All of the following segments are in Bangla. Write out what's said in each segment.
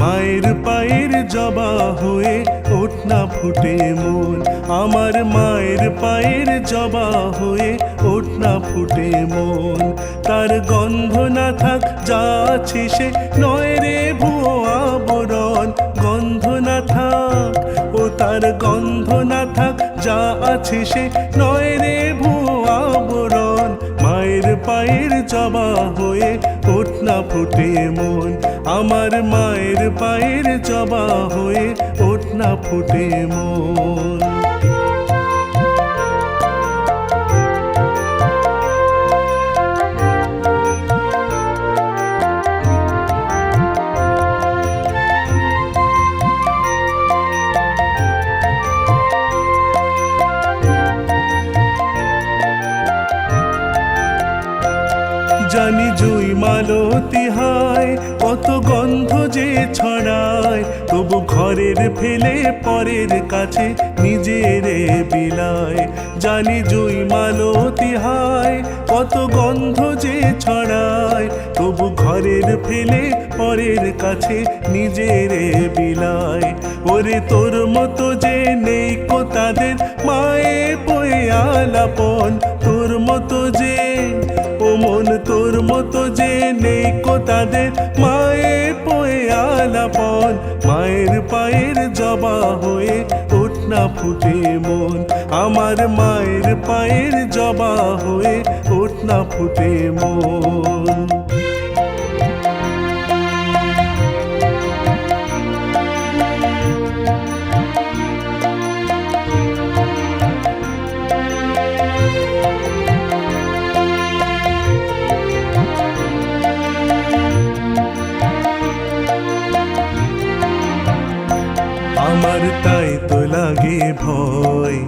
মায়ের পায়ের জবা হয়ে ওঠ না ফুটে মন, আমার মায়ের পায়ের জবা হয়ে ওঠ না ফুটে মন। তার গন্ধ না থাক যা আছে সে নয় রে ভুয়ো আবরণ, গন্ধ না থাক ও তার গন্ধ না থাক যা আছে সে নয় রে ভুয়ো আবরণ। মায়ের পায়ের জবা হয়ে ওঠ না ফুটে মন, আমার মায়ের পায়ের জবা হয়ে ওঠ না ফুটে মন। জানি জুই মালতী হায় কত গন্ধ যে ছড়ায়, তবু ঘরের ফেলে পরের কাছে নিজের বিলায়। জানি জুই মালতী হায় কত গন্ধ যে ছড়ায়, তবু ঘরের ফেলে পরের কাছে নিজের বিলায়। ওরে তোর মতো যে নেই কো তাদের মায়ে বয়ে আলাপন, তোর মতো যে ও মন তোর মতো যে নেই কো তাদের মায়ে বয়ে আলাপন। মায়ের পায়ের জবা হয়ে ওঠ না ফুটে মন, আমার মায়ের পায়ের জবা হয়ে ওঠ না ফুটে মন। আমার তাই তো লাগে ভয়,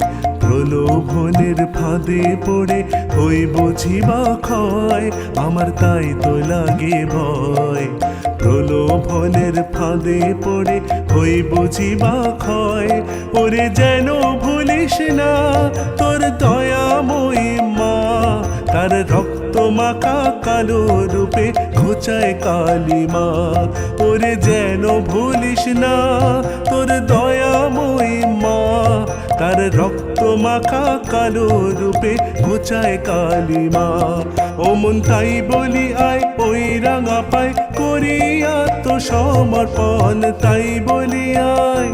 প্রলোভনের ফাঁদে পড়ে হই বুঝিবা ক্ষয়। আমার তাই তো লাগে ভয়, প্রলোভনের ফাঁদে পড়ে হই বুঝিবা ক্ষয়। ওরে যেন ভুলিস না তোর দয়াময়ী মা, তার রক্ত মাখা কালো রূপে ঘোচায় কালিমা। ওরে যেন ভুলিস না তোর দয়াময়ী মা, তার রক্ত মাখা কালো রূপে ঘোচায় কালিমা। ও মন তাই বলি আয় ওই রাঙা পায় করিয়া তো সমর্পণ, তাই বলি আয়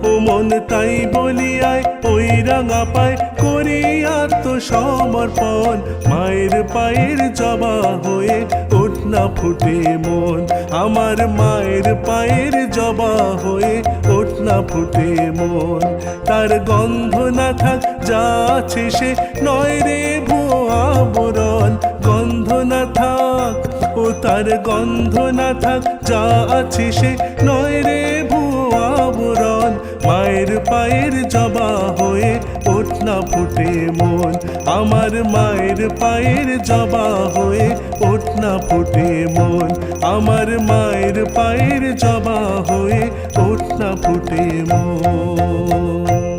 ও মন তাই বলি আয় ওই রাঙা পায় করিয়া তো সমর্পণ। মায়ের পায়ের জবা হয়ে ওঠ না ফুটে মন, আমার মায়ের পায়ের জবা হয়ে ওঠ না ফুটে মন। তার গন্ধ না থাক যা আছে সে নয় রে ভুয়ো আবরণ, গন্ধ না থাক ও তার গন্ধ না থাক যা আছে সে নয় রে ভুয়ো আবরণ। মায়ের পায়ের জবা হয়ে ওঠ না ফুটে মন, আমার মায়ের পায়ের জবা হয়ে ওঠ না ফুটে মন, আমার মায়ের পায়ের জবা হয়ে ওঠ না ফুটে মন।